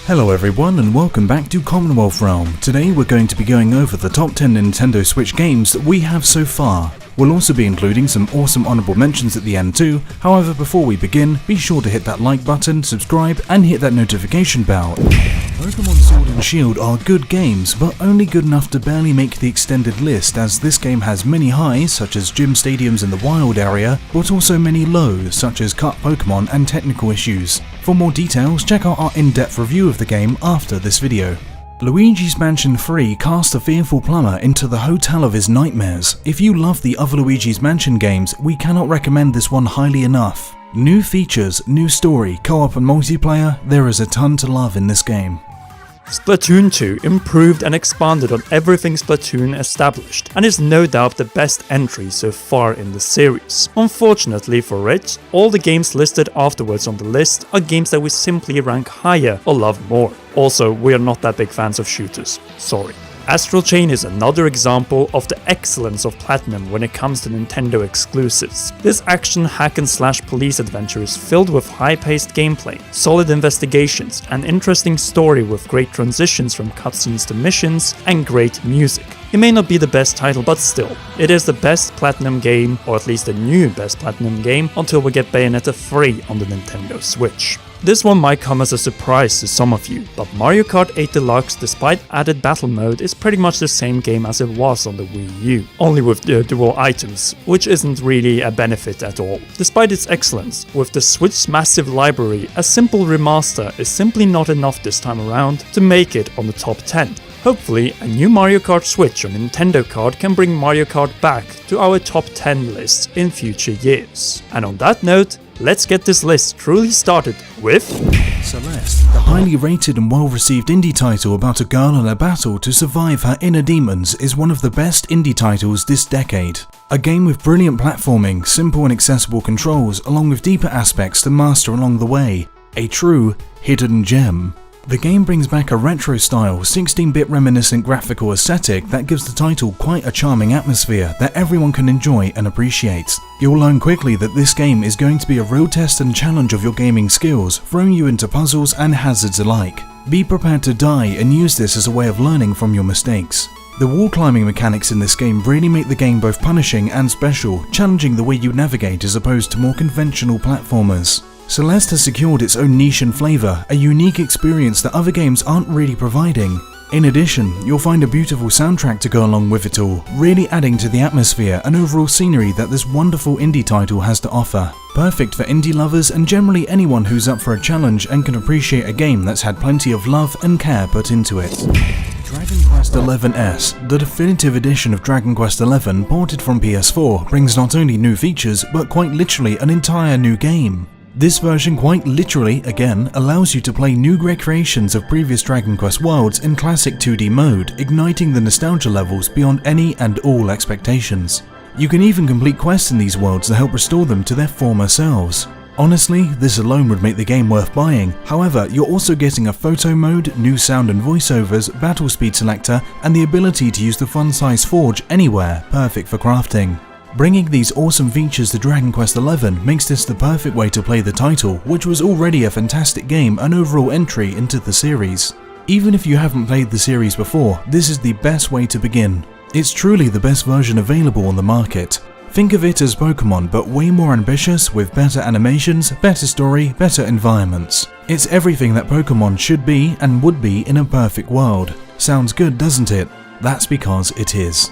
Hello everyone and welcome back to Commonwealth Realm. Today we're going to be going over the top 10 Nintendo Switch games that we have so far. We'll also be including some awesome honorable mentions at the end too. However, before we begin, be sure to hit that like button, subscribe and hit that notification bell. Pokemon Sword and Shield are good games, but only good enough to barely make the extended list, as this game has many highs such as gym stadiums in the wild area, but also many lows such as cut Pokemon and technical issues. For more details, check out our in-depth review of the game after this video. Luigi's Mansion 3 cast a fearful plumber into the hotel of his nightmares. If you love the other Luigi's Mansion games, we cannot recommend this one highly enough. New features, new story, co-op and multiplayer, there is a ton to love in this game. Splatoon 2 improved and expanded on everything Splatoon established, and is no doubt the best entry so far in the series. Unfortunately for it, all the games listed afterwards on the list are games that we simply rank higher or love more. Also, we are not that big fans of shooters, sorry. Astral Chain is another example of the excellence of Platinum when it comes to Nintendo exclusives. This action hack-and-slash police adventure is filled with high-paced gameplay, solid investigations, an interesting story with great transitions from cutscenes to missions, and great music. It may not be the best title, but still, it is the best Platinum game, or at least the new best Platinum game, until we get Bayonetta 3 on the Nintendo Switch. This one might come as a surprise to some of you, but Mario Kart 8 Deluxe, despite added battle mode, is pretty much the same game as it was on the Wii U, only with the dual items, which isn't really a benefit at all. Despite its excellence, with the Switch's massive library, a simple remaster is simply not enough this time around to make it on the top 10. Hopefully, a new Mario Kart Switch or Nintendo card can bring Mario Kart back to our top 10 lists in future years. And on that note, let's get this list truly started with Celeste, the highly rated and well-received indie title about a girl in a battle to survive her inner demons, is one of the best indie titles this decade. A game with brilliant platforming, simple and accessible controls, along with deeper aspects to master along the way. A true hidden gem. The game brings back a retro-style, 16-bit reminiscent graphical aesthetic that gives the title quite a charming atmosphere that everyone can enjoy and appreciate. You'll learn quickly that this game is going to be a real test and challenge of your gaming skills, throwing you into puzzles and hazards alike. Be prepared to die and use this as a way of learning from your mistakes. The wall climbing mechanics in this game really make the game both punishing and special, challenging the way you navigate as opposed to more conventional platformers. Celeste has secured its own niche and flavour, a unique experience that other games aren't really providing. In addition, you'll find a beautiful soundtrack to go along with it all, really adding to the atmosphere and overall scenery that this wonderful indie title has to offer. Perfect for indie lovers and generally anyone who's up for a challenge and can appreciate a game that's had plenty of love and care put into it. Dragon Quest XI's, the definitive edition of Dragon Quest XI ported from PS4, brings not only new features but quite literally an entire new game. This version quite literally, again, allows you to play new recreations of previous Dragon Quest worlds in classic 2D mode, igniting the nostalgia levels beyond any and all expectations. You can even complete quests in these worlds to help restore them to their former selves. Honestly, this alone would make the game worth buying. However, you're also getting a photo mode, new sound and voiceovers, battle speed selector, and the ability to use the fun-size forge anywhere, perfect for crafting. Bringing these awesome features to Dragon Quest XI makes this the perfect way to play the title, which was already a fantastic game and overall entry into the series. Even if you haven't played the series before, this is the best way to begin. It's truly the best version available on the market. Think of it as Pokemon, but way more ambitious, with better animations, better story, better environments. It's everything that Pokemon should be and would be in a perfect world. Sounds good, doesn't it? That's because it is.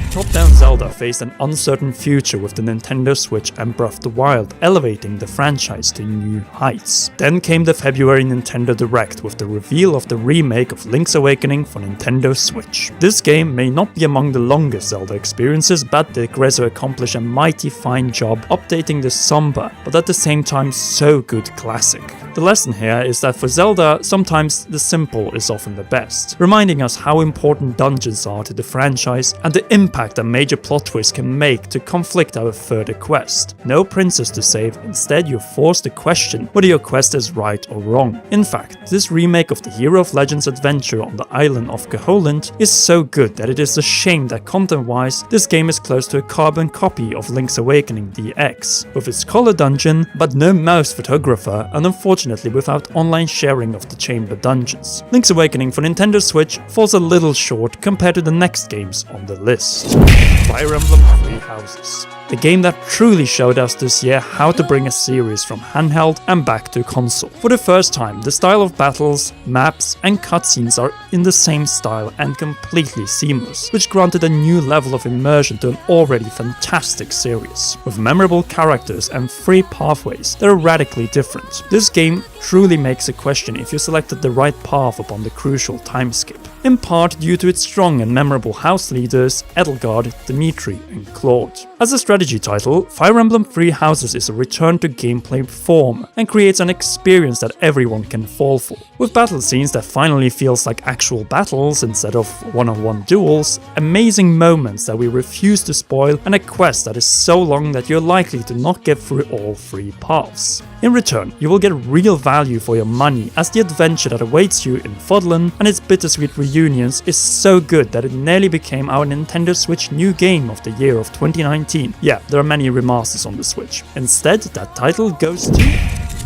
Top-down Zelda faced an uncertain future with the Nintendo Switch and Breath of the Wild, elevating the franchise to new heights. Then came the February Nintendo Direct with the reveal of the remake of Link's Awakening for Nintendo Switch. This game may not be among the longest Zelda experiences, but did Grezzo accomplish a mighty fine job updating the somber, but at the same time so good classic. The lesson here is that for Zelda, sometimes the simple is often the best, reminding us how important dungeons are to the franchise and the impact a major plot twist can make to conflict our further quest. No princess to save, instead you're forced to question whether your quest is right or wrong. In fact, this remake of the Hero of Legends adventure on the island of Koholint is so good that it is a shame that content-wise, this game is close to a carbon copy of Link's Awakening DX, with its color dungeon, but no mouse photographer, and unfortunately unfortunately without online sharing of the chamber dungeons. Link's Awakening for Nintendo Switch falls a little short compared to the next games on the list. Fire Emblem Three Houses. The game that truly showed us this year how to bring a series from handheld and back to console. For the first time, the style of battles, maps and cutscenes are in the same style and completely seamless, which granted a new level of immersion to an already fantastic series. With memorable characters and free pathways that are radically different, this game truly makes a question if you selected the right path upon the crucial time skip. In part due to its strong and memorable house leaders Edelgard, Dimitri and Claude. As a strategy title, Fire Emblem Three Houses is a return to gameplay form and creates an experience that everyone can fall for. With battle scenes that finally feels like actual battles instead of one-on-one duels, amazing moments that we refuse to spoil, and a quest that is so long that you're likely to not get through all three paths. In return, you will get real value for your money, as the adventure that awaits you in Fodlan and its bittersweet reunions is so good that it nearly became our Nintendo Switch New Game of the Year of 2019. Yeah, there are many remasters on the Switch. Instead, that title goes to...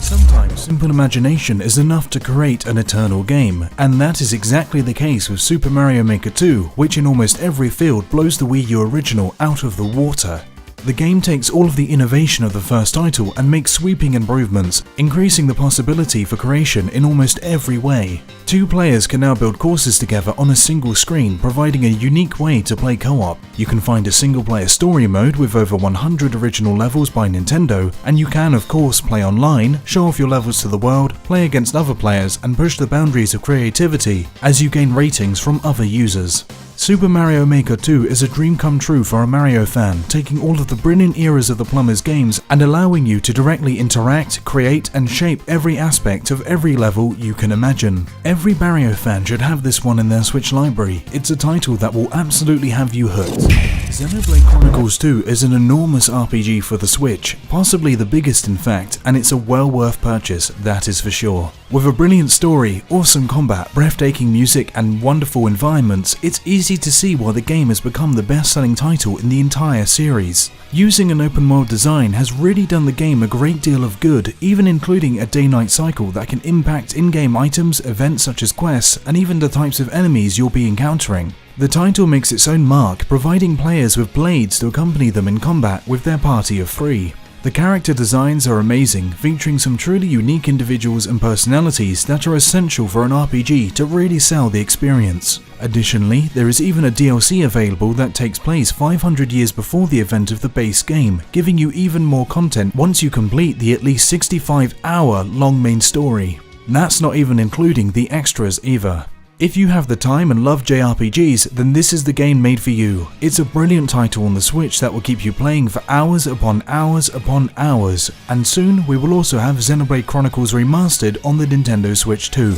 Sometimes simple imagination is enough to create an eternal game, and that is exactly the case with Super Mario Maker 2, which in almost every field blows the Wii U original out of the water. The game takes all of the innovation of the first title and makes sweeping improvements, increasing the possibility for creation in almost every way. Two players can now build courses together on a single screen, providing a unique way to play co-op. You can find a single-player story mode with over 100 original levels by Nintendo, and you can of course play online, show off your levels to the world, play against other players and push the boundaries of creativity as you gain ratings from other users. Super Mario Maker 2 is a dream come true for a Mario fan, taking all of the brilliant eras of the Plumbers games and allowing you to directly interact, create and shape every aspect of every level you can imagine. Every Mario fan should have this one in their Switch library. It's a title that will absolutely have you hooked. Xenoblade Chronicles 2 is an enormous RPG for the Switch, possibly the biggest in fact, and it's a well worth purchase, that is for sure. With a brilliant story, awesome combat, breathtaking music and wonderful environments, it's easy to see why the game has become the best-selling title in the entire series. Using an open world design has really done the game a great deal of good, even including a day-night cycle that can impact in-game items, events such as quests, and even the types of enemies you'll be encountering. The title makes its own mark, providing players with blades to accompany them in combat with their party of 3. The character designs are amazing, featuring some truly unique individuals and personalities that are essential for an RPG to really sell the experience. Additionally, there is even a DLC available that takes place 500 years before the event of the base game, giving you even more content once you complete the at least 65-hour long main story. That's not even including the extras either. If you have the time and love JRPGs, then this is the game made for you. It's a brilliant title on the Switch that will keep you playing for hours upon hours upon hours, and soon we will also have Xenoblade Chronicles Remastered on the Nintendo Switch too.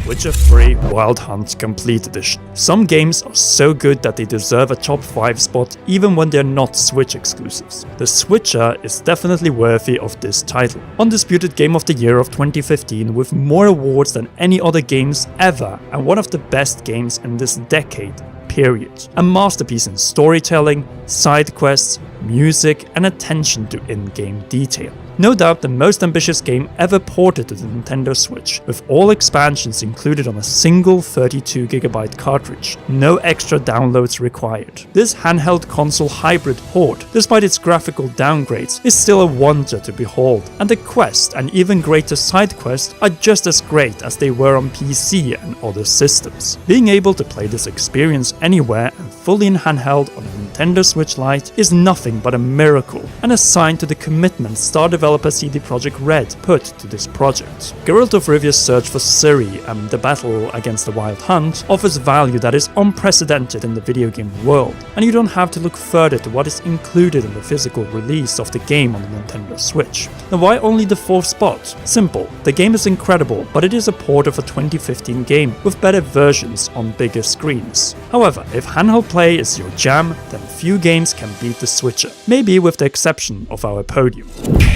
Witcher 3 Wild Hunt Complete Edition. Some games are so good that they deserve a top 5 spot even when they're not Switch exclusives. The Switcher is definitely worthy of this title. Undisputed Game of the Year of 2015 with more awards than any other games ever, and one of the best games in this decade, period. A masterpiece in storytelling, side quests, music and attention to in-game detail. No doubt the most ambitious game ever ported to the Nintendo Switch, with all expansions included on a single 32GB cartridge, no extra downloads required. This handheld console hybrid port, despite its graphical downgrades, is still a wonder to behold, and the quest and even greater side quests are just as great as they were on PC and other systems. Being able to play this experience anywhere and fully in handheld on a Nintendo Switch Lite is nothing but a miracle, and a sign to the commitment Star developer CD Projekt Red put to this project. Geralt of Rivia's search for Ciri and the battle against the Wild Hunt offers value that is unprecedented in the video game world, and you don't have to look further to what is included in the physical release of the game on the Nintendo Switch. Now why only the 4th spot? Simple, the game is incredible, but it is a port of a 2015 game with better versions on bigger screens. However, if handheld play is your jam, then few games can beat the Switcher, maybe with the exception of our podium.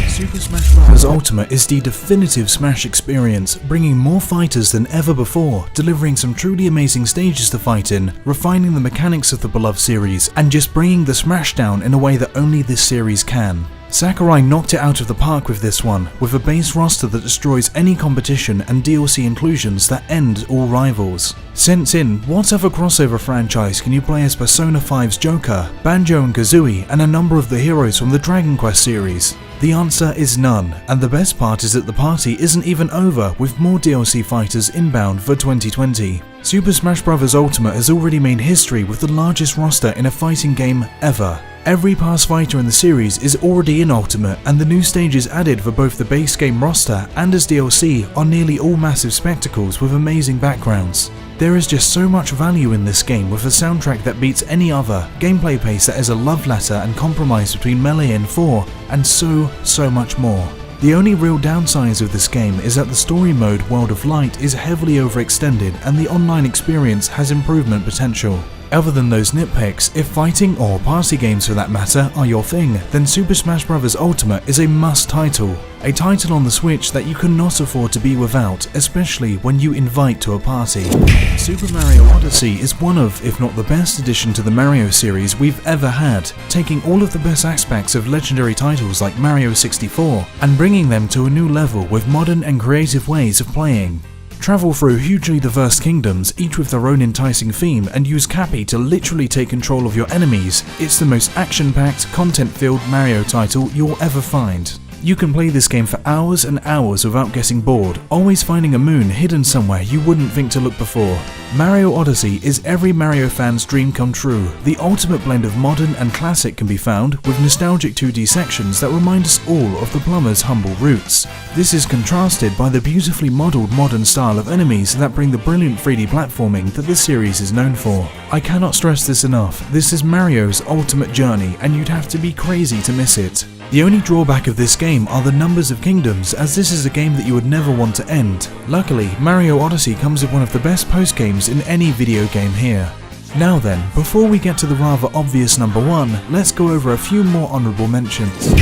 Super Smash Bros. Ultimate is the definitive Smash experience, bringing more fighters than ever before, delivering some truly amazing stages to fight in, refining the mechanics of the beloved series, and just bringing the Smashdown in a way that only this series can. Sakurai knocked it out of the park with this one, with a base roster that destroys any competition and DLC inclusions that end all rivals. Since what other crossover franchise can you play as Persona 5's Joker, Banjo and Kazooie, and a number of the heroes from the Dragon Quest series? The answer is none, and the best part is that the party isn't even over, with more DLC fighters inbound for 2020. Super Smash Bros. Ultimate has already made history with the largest roster in a fighting game ever. Every past fighter in the series is already in Ultimate, and the new stages added for both the base game roster and as DLC are nearly all massive spectacles with amazing backgrounds. There is just so much value in this game, with a soundtrack that beats any other, gameplay pace that is a love letter and compromise between Melee and 4, and so much more. The only real downsides of this game is that the story mode World of Light is heavily overextended and the online experience has improvement potential. Other than those nitpicks, if fighting or party games for that matter are your thing, then Super Smash Bros. Ultimate is a must title. A title on the Switch that you cannot afford to be without, especially when you invite to a party. Super Mario Odyssey is one of, if not the best addition to the Mario series we've ever had, taking all of the best aspects of legendary titles like Mario 64 and bringing them to a new level with modern and creative ways of playing. Travel through hugely diverse kingdoms, each with their own enticing theme, and use Cappy to literally take control of your enemies. It's the most action-packed, content-filled Mario title you'll ever find. You can play this game for hours and hours without getting bored, always finding a moon hidden somewhere you wouldn't think to look before. Mario Odyssey is every Mario fan's dream come true. The ultimate blend of modern and classic can be found, with nostalgic 2D sections that remind us all of the plumber's humble roots. This is contrasted by the beautifully modelled modern style of enemies that bring the brilliant 3D platforming that this series is known for. I cannot stress this enough, this is Mario's ultimate journey and you'd have to be crazy to miss it. The only drawback of this game are the numbers of kingdoms, as this is a game that you would never want to end. Luckily, Mario Odyssey comes with one of the best post-games in any video game here. Now then, before we get to the rather obvious number 1, let's go over a few more honourable mentions.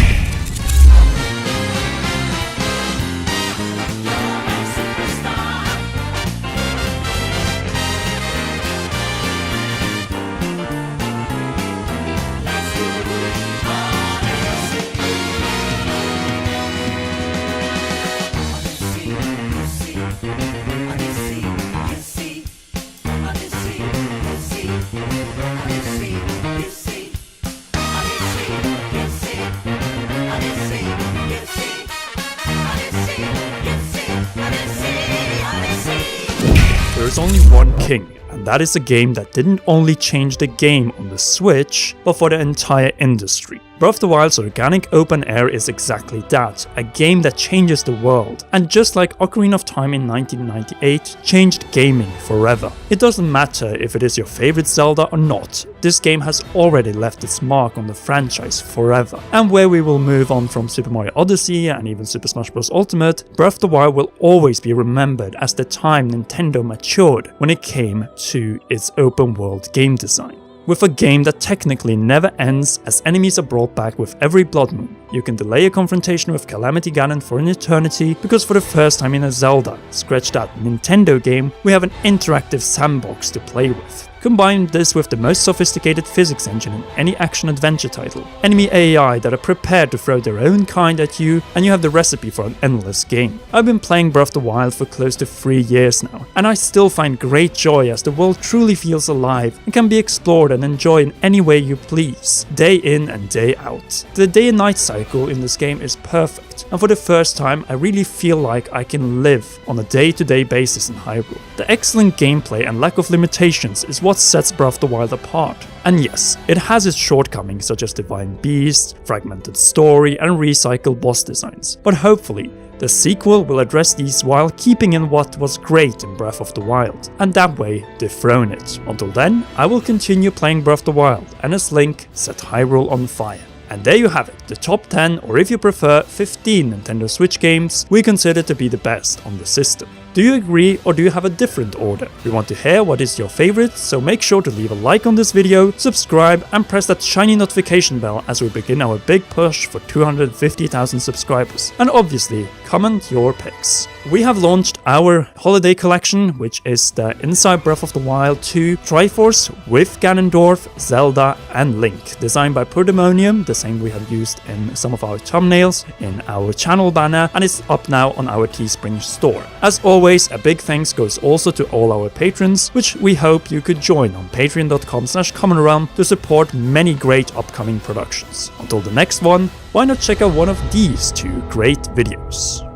There's only one king, and that is a game that didn't only change the game on the Switch, but for the entire industry. Breath of the Wild's organic open air is exactly that, a game that changes the world, and just like Ocarina of Time in 1998 changed gaming forever. It doesn't matter if it is your favorite Zelda or not, this game has already left its mark on the franchise forever. And where we will move on from Super Mario Odyssey and even Super Smash Bros. Ultimate, Breath of the Wild will always be remembered as the time Nintendo matured when it came to its open world game design. With a game that technically never ends, as enemies are brought back with every blood moon. You can delay a confrontation with Calamity Ganon for an eternity, because for the first time in a Zelda, scratch that, Nintendo game, we have an interactive sandbox to play with. Combine this with the most sophisticated physics engine in any action-adventure title, enemy AI that are prepared to throw their own kind at you, and you have the recipe for an endless game. I've been playing Breath of the Wild for close to 3 years now, and I still find great joy as the world truly feels alive and can be explored and enjoyed in any way you please, day in and day out. The day and night cycle in this game is perfect, and for the first time I really feel like I can live on a day-to-day basis in Hyrule. The excellent gameplay and lack of limitations is what sets Breath of the Wild apart. And yes, it has its shortcomings such as Divine Beast, fragmented story and recycled boss designs, but hopefully the sequel will address these while keeping in what was great in Breath of the Wild, and that way dethrone it. Until then, I will continue playing Breath of the Wild, and as Link, set Hyrule on fire. And there you have it, the top 10, or if you prefer, 15 Nintendo Switch games we consider to be the best on the system. Do you agree or do you have a different order? We want to hear what is your favorite, so make sure to leave a like on this video, subscribe and press that shiny notification bell as we begin our big push for 250,000 subscribers. And obviously, comment your picks. We have launched our holiday collection, which is the Inside Breath of the Wild 2 Triforce with Ganondorf, Zelda and Link, designed by Purdemonium, the same we have used in some of our thumbnails, in our channel banner, and it's up now on our Teespring store. As always, a big thanks goes also to all our patrons, which we hope you could join on patreon.com/commonrealm to support many great upcoming productions. Until the next one, why not check out one of these two great videos?